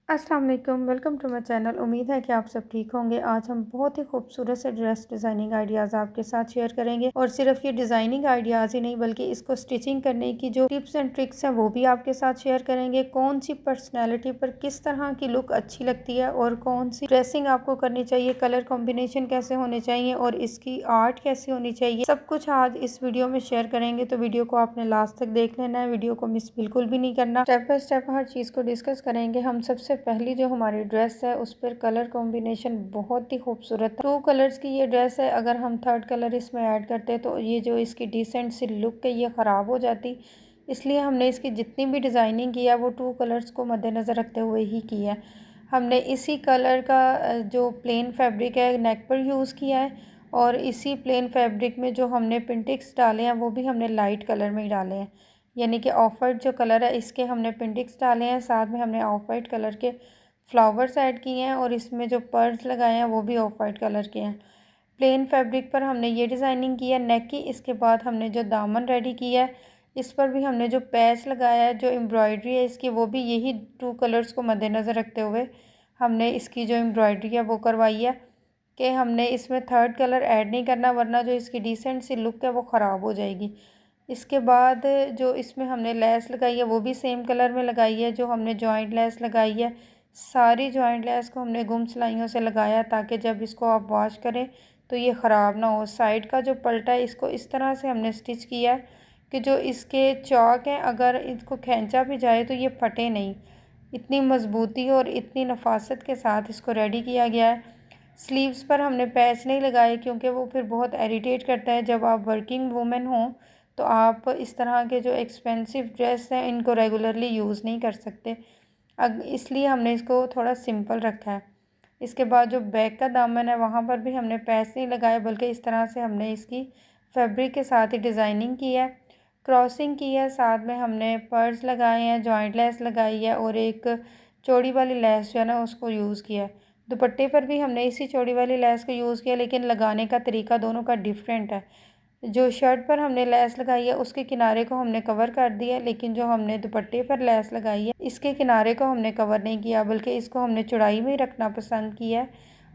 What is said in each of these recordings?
अस्सलाम वालेकुम, welcome to my channel. उम्मीद है कि आप सब ठीक होंगे। आज हम बहुत ही खूबसूरत से ड्रेस डिज़ाइनिंग आइडियाज़ आपके साथ शेयर करेंगे और सिर्फ ये डिज़ाइनिंग आइडियाज़ ही नहीं बल्कि इसको स्टिचिंग करने की जो टिप्स एंड ट्रिक्स हैं वो भी आपके साथ शेयर करेंगे। कौन सी पर्सनैलिटी पर किस तरह की लुक अच्छी लगती है और कौन सी ड्रेसिंग आपको करनी चाहिए, कलर कॉम्बिनेशन कैसे होने चाहिए और इसकी आर्ट कैसी होनी चाहिए, सब कुछ आज इस वीडियो में शेयर करेंगे। तो वीडियो को आपने लास्ट तक देख लेना है, वीडियो को मिस बिल्कुल भी नहीं करना। स्टेप बाय स्टेप हर चीज़ को डिस्कस करेंगे। हम सबसे पहली जो हमारी ड्रेस है उस पर कलर कॉम्बिनेशन बहुत ही खूबसूरत है। 2 कलर्स की ये ड्रेस है। अगर हम थर्ड कलर इसमें ऐड करते तो ये जो इसकी डिसेंट सी लुक है ये ख़राब हो जाती। इसलिए हमने इसकी जितनी भी डिज़ाइनिंग की है वो 2 कलर्स को मद्देनज़र रखते हुए ही की है। हमने इसी कलर का जो प्लेन फैब्रिक है नेक पर यूज़ किया है और इसी प्लेन फैब्रिक में जो हमने पिंटिक्स डाले हैं वो भी हमने लाइट कलर में ही डाले हैं, यानी कि ऑफ वाइट जो कलर है इसके हमने पिंटिक्स डाले हैं। साथ में हमने ऑफ वाइट कलर के फ्लावर्स ऐड किए हैं और इसमें जो पर्ल्स लगाए हैं वो भी ऑफ वाइट कलर के हैं। प्लेन फैब्रिक पर हमने ये डिज़ाइनिंग की है नेक की। इसके बाद हमने जो दामन रेडी किया है इस पर भी हमने जो पैच लगाया है, जो एम्ब्रॉयडरी है इसकी, वो भी यही 2 कलर्स को मद्देनज़र रखते हुए हमने इसकी जो एम्ब्रॉयडरी है वो करवाई है कि हमने इसमें थर्ड कलर ऐड नहीं करना वरना जो इसकी डिसेंट सी लुक है वो ख़राब हो जाएगी। इसके बाद जो इसमें हमने लेस लगाई है वो भी सेम कलर में लगाई है। जो हमने जॉइंट लेस लगाई है सारी जॉइंट लेस को हमने गुम सिलाइयों से लगाया ताकि जब इसको आप वॉश करें तो ये ख़राब ना हो। साइड का जो पल्टा है इसको इस तरह से हमने स्टिच किया है कि जो इसके चौक हैं अगर इसको खींचा भी जाए तो ये फटे नहीं। इतनी मज़बूती और इतनी नफासत के साथ इसको रेडी किया गया है। स्लीव्स पर हमने पैच नहीं लगाए क्योंकि वो फिर बहुत इरिटेट करता है। जब आप वर्किंग वूमेन हों तो आप इस तरह के जो एक्सपेंसिव ड्रेस हैं इनको रेगुलरली यूज़ नहीं कर सकते, इसलिए हमने इसको थोड़ा सिंपल रखा है। इसके बाद जो बैक का दामन है वहाँ पर भी हमने पैच नहीं लगाए बल्कि इस तरह से हमने इसकी फैब्रिक के साथ ही डिज़ाइनिंग की है, क्रॉसिंग की है। साथ में हमने पर्स लगाए हैं, जॉइंट लेस लगाई है और एक चौड़ी वाली लेस जो है ना उसको यूज़ किया है। दुपट्टे पर भी हमने इसी चौड़ी वाली लेस को यूज़ किया लेकिन लगाने का तरीका दोनों का डिफरेंट है। जो शर्ट पर हमने लेस लगाई है उसके किनारे को हमने कवर कर दिया, लेकिन जो हमने दुपट्टे पर लेस लगाई है इसके किनारे को हमने कवर नहीं किया बल्कि इसको हमने चौड़ाई में ही रखना पसंद किया है।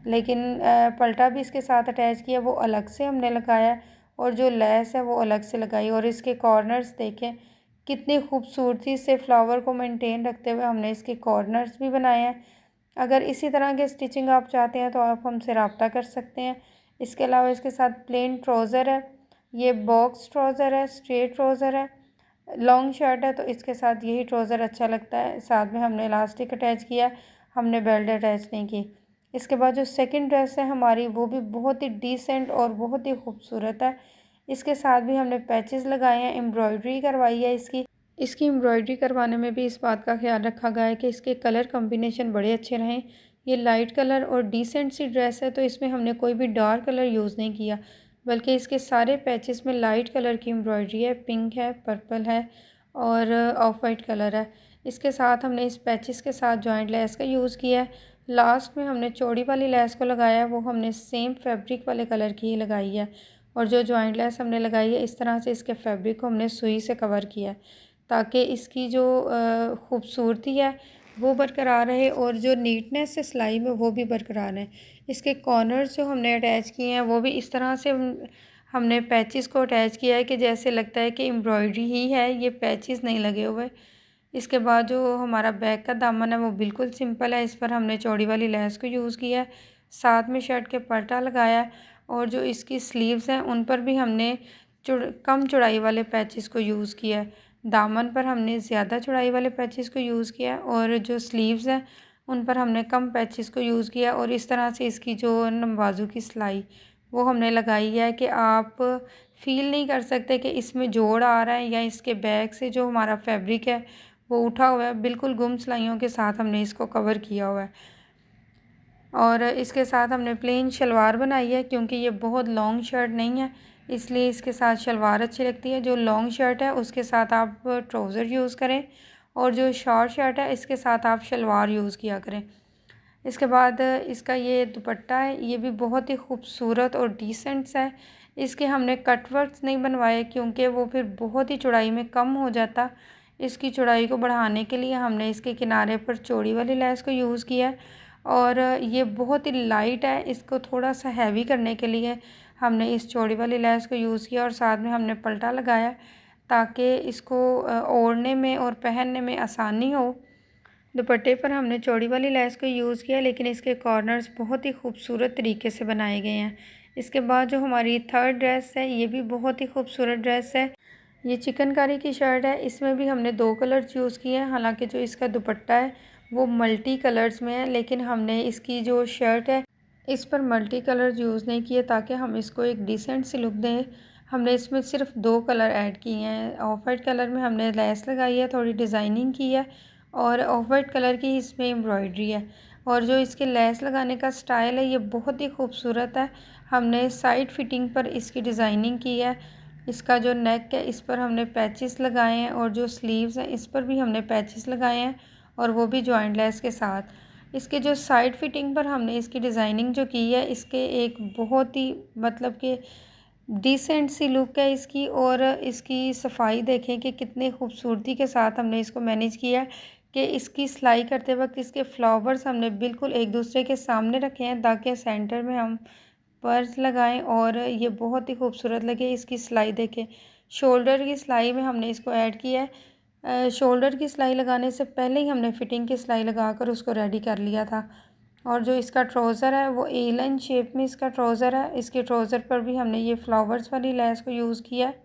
लेकिन पल्टा भी इसके साथ अटैच किया वो अलग से हमने लगाया और जो लेस है वो अलग से लगाई। और इसके कॉर्नर्स देखें कितनी खूबसूरती से फ्लावर को मेंटेन रखते हुए हमने इसके कॉर्नर्स भी बनाए हैं। अगर इसी तरह के स्टिचिंग आप चाहते हैं तो आप हमसे रब्ता कर सकते हैं। इसके अलावा इसके साथ प्लेन ट्राउज़र है, ये बॉक्स ट्राउज़र है, स्ट्रेट ट्राउज़र है, लॉन्ग शर्ट है तो इसके साथ यही ट्राउज़र अच्छा लगता है। साथ में हमने इलास्टिक अटैच किया, हमने बेल्ट अटैच नहीं की। इसके बाद जो सेकंड ड्रेस है हमारी वो भी बहुत ही डिसेंट और बहुत ही खूबसूरत है। इसके साथ भी हमने पैचेस लगाए हैं, एम्ब्रॉयडरी करवाई है इसकी। इसकी एम्ब्रॉयडरी करवाने में भी इस बात का ख्याल रखा गया है कि इसके कलर कॉम्बिनेशन बड़े अच्छे रहें। ये लाइट कलर और डिसेंट सी ड्रेस है तो इसमें हमने कोई भी डार्क कलर यूज़ नहीं किया बल्कि इसके सारे पैचेस में लाइट कलर की एम्ब्रॉयडरी है, पिंक है, पर्पल है और ऑफ वाइट कलर है। इसके साथ हमने इस पैचेस के साथ जॉइंट लेस का यूज़ किया है। लास्ट में हमने चौड़ी वाली लेस को लगाया है वो हमने सेम फैब्रिक वाले कलर की ही लगाई है और जो जॉइंट लेस हमने लगाई है इस तरह से इसके फैब्रिक को हमने सुई से कवर किया है ताकि इसकी जो खूबसूरती है वो बरकरार रहे और जो नीटनेस है सिलाई में वो भी बरकरार है। इसके कॉर्नर्स जो हमने अटैच किए हैं वो भी इस तरह से हमने पैचेस को अटैच किया है कि जैसे लगता है कि एम्ब्रॉयडरी ही है, ये पैचेस नहीं लगे हुए। इसके बाद जो हमारा बैक का दामन है वो बिल्कुल सिंपल है, इस पर हमने चौड़ी वाली लेस को यूज़ किया है। साथ में शर्ट के पल्टा लगाया है और जो इसकी स्लीव्स हैं उन पर भी हमने कम चौड़ाई वाले पैचेस को यूज़ किया है। दामन पर हमने ज़्यादा चौड़ाई वाले पैचेस को यूज़ किया और जो स्लीव्स हैं उन पर हमने कम पैचेस को यूज़ किया और इस तरह से इसकी जो बाजू की सिलाई वो हमने लगाई है कि आप फील नहीं कर सकते कि इसमें जोड़ आ रहा है या इसके बैक से जो हमारा फैब्रिक है वो उठा हुआ है। बिल्कुल गुम सिलाइयों के साथ हमने इसको कवर किया हुआ है और इसके साथ हमने प्लेन शलवार बनाई है क्योंकि ये बहुत लॉन्ग शर्ट नहीं है इसलिए इसके साथ शलवार अच्छी लगती है। जो लॉन्ग शर्ट है उसके साथ आप ट्राउज़र यूज़ करें और जो शॉर्ट शर्ट है इसके साथ आप शलवार यूज़ किया करें। इसके बाद इसका ये दुपट्टा है, ये भी बहुत ही खूबसूरत और डिसेंट सा है। इसके हमने कट वर्क्स नहीं बनवाए क्योंकि वो फिर बहुत ही चौड़ाई में कम हो जाता, इसकी चौड़ाई को बढ़ाने के लिए हमने इसके किनारे पर चौड़ी वाली लेस को यूज़ किया है और ये बहुत ही लाइट है। इसको थोड़ा सा हैवी करने के लिए हमने इस चौड़ी वाली लेस को यूज़ किया और साथ में हमने पलटा लगाया ताकि इसको ओढ़ने में और पहनने में आसानी हो। दुपट्टे पर हमने चौड़ी वाली लेस को यूज़ किया लेकिन इसके कॉर्नर्स बहुत ही खूबसूरत तरीके से बनाए गए हैं। इसके बाद जो हमारी थर्ड ड्रेस है ये भी बहुत ही खूबसूरत ड्रेस है। ये चिकनकारी की शर्ट है। इसमें भी हमने 2 कलर्स यूज़ किए हैं। हालांकि जो इसका दुपट्टा है वो मल्टी कलर्स में है लेकिन हमने इसकी जो शर्ट है इस पर मल्टी कलर्स यूज़ नहीं किए ताकि हम इसको एक डिसेंट सी लुक दें। हमने इसमें सिर्फ 2 कलर ऐड किए हैं। ऑफ वाइट कलर में हमने लेस लगाई है, थोड़ी डिज़ाइनिंग की है और ऑफ वाइट कलर की इसमें एम्ब्रॉयडरी है। और जो इसके लेस लगाने का स्टाइल है ये बहुत ही खूबसूरत है। हमने साइड फिटिंग पर इसकी डिज़ाइनिंग की है। इसका जो नेक है इस पर हमने पैचेस लगाए हैं और जो स्लीव्स हैं इस पर भी हमने पैचेस लगाए हैं और वो भी जॉइंट लेस के साथ। इसके जो साइड फिटिंग पर हमने इसकी डिज़ाइनिंग जो की है इसके एक बहुत ही मतलब कि डिसेंट सी लुक है इसकी। और इसकी सफाई देखें कि कितने खूबसूरती के साथ हमने इसको मैनेज किया है कि इसकी सिलाई करते वक्त इसके फ्लावर्स हमने बिल्कुल एक दूसरे के सामने रखे हैं ताकि सेंटर में हम पर्स लगाएं और ये बहुत ही खूबसूरत लगे। इसकी सिलाई देखें, शोल्डर की सिलाई में हमने इसको ऐड किया है। शोल्डर की सिलाई लगाने से पहले ही हमने फिटिंग की सिलाई लगाकर उसको रेडी कर लिया था। और जो इसका ट्राउज़र है वो ए लाइन शेप में इसका ट्राउज़र है। इसके ट्राउज़र पर भी हमने ये फ्लावर्स वाली लेस को यूज़ किया है।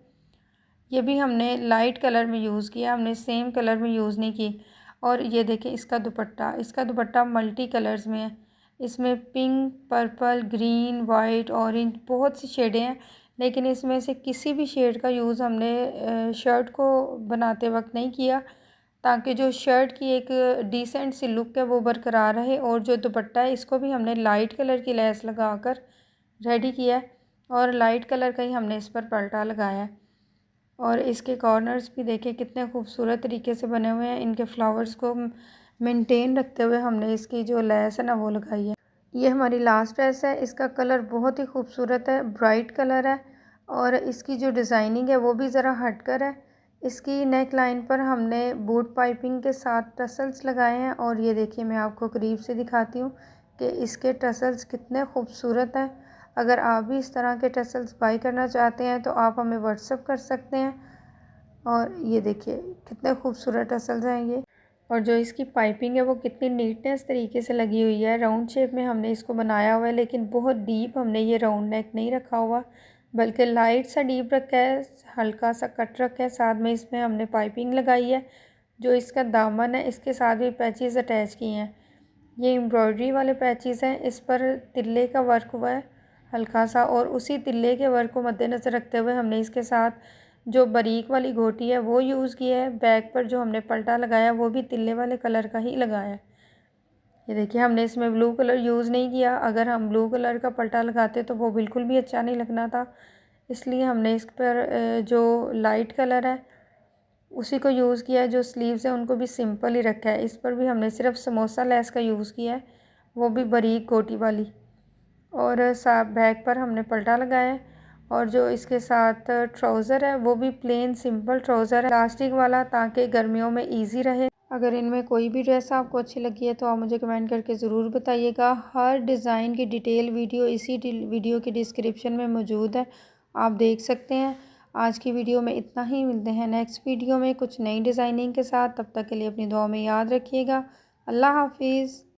ये भी हमने लाइट कलर में यूज़ किया, हमने सेम कलर में यूज़ नहीं की। और ये देखें इसका दुपट्टा मल्टी कलर्स में है। इसमें pink, purple, green, white, orange बहुत सी शेडें हैं लेकिन इसमें से किसी भी शेड का यूज़ हमने शर्ट को बनाते वक्त नहीं किया ताकि जो शर्ट की एक डिसेंट सी लुक है वो बरकरार रहे। और जो दुपट्टा है इसको भी हमने लाइट कलर की लेस लगाकर रेडी किया है और लाइट कलर का ही हमने इस पर पलटा लगाया है। और इसके कॉर्नर्स भी देखें कितने खूबसूरत तरीके से बने हुए हैं। इनके फ्लावर्स को मेंटेन रखते हुए हमने इसकी जो लेस है ना वो लगाई है। ये हमारी लास्ट ड्रेस है। इसका कलर बहुत ही खूबसूरत है, ब्राइट कलर है और इसकी जो डिज़ाइनिंग है वो भी ज़रा हटकर है। इसकी नेक लाइन पर हमने बूट पाइपिंग के साथ टसल्स लगाए हैं और ये देखिए मैं आपको करीब से दिखाती हूँ कि इसके टसल्स कितने खूबसूरत हैं। अगर आप भी इस तरह के टसल्स बाई करना चाहते हैं तो आप हमें व्हाट्सअप कर सकते हैं। और ये देखिए कितने खूबसूरत टसल्स हैं ये। और जो इसकी पाइपिंग है वो कितनी नीटनेस तरीके से लगी हुई है। राउंड शेप में हमने इसको बनाया हुआ है लेकिन बहुत डीप हमने ये राउंड नेक नहीं रखा हुआ बल्कि लाइट सा डीप रखा है, हल्का सा कट रखा है। साथ में इसमें हमने पाइपिंग लगाई है। जो इसका दामन है इसके साथ भी पैचेस अटैच किए हैं। ये एम्ब्रॉयडरी वाले पैचेस हैं। इस पर तिल्ले का वर्क हुआ है हल्का सा और उसी तिल्ले के वर्क को मद्देनज़र रखते हुए हमने इसके साथ जो बारीक वाली घोटी है वो यूज़ की है। बैक पर जो हमने पलटा लगाया वो भी तिल्ले वाले कलर का ही लगाया है। ये देखिए हमने इसमें ब्लू कलर यूज़ नहीं किया। अगर हम ब्लू कलर का पलटा लगाते तो वो बिल्कुल भी अच्छा नहीं लगना था, इसलिए हमने इस पर जो लाइट कलर है उसी को यूज़ किया है। जो स्लीव्स हैं उनको भी सिंपल ही रखा है। इस पर भी हमने सिर्फ समोसा लेस का यूज़ किया है, वो भी बारीक गोटी वाली। और साथ बैक पर हमने पलटा लगाया है। और जो इसके साथ ट्राउज़र है वो भी प्लेन सिंपल ट्राउज़र है इलास्टिक वाला ताकि गर्मियों में इजी रहे। अगर इनमें कोई भी ड्रेस आपको अच्छी लगी है तो आप मुझे कमेंट करके ज़रूर बताइएगा। हर डिज़ाइन की डिटेल वीडियो इसी वीडियो की डिस्क्रिप्शन में मौजूद है, आप देख सकते हैं। आज की वीडियो में इतना ही, मिलते हैं नेक्स्ट वीडियो में कुछ नई डिज़ाइनिंग के साथ। तब तक के लिए अपनी दुआ में याद रखिएगा। अल्लाह हाफिज़।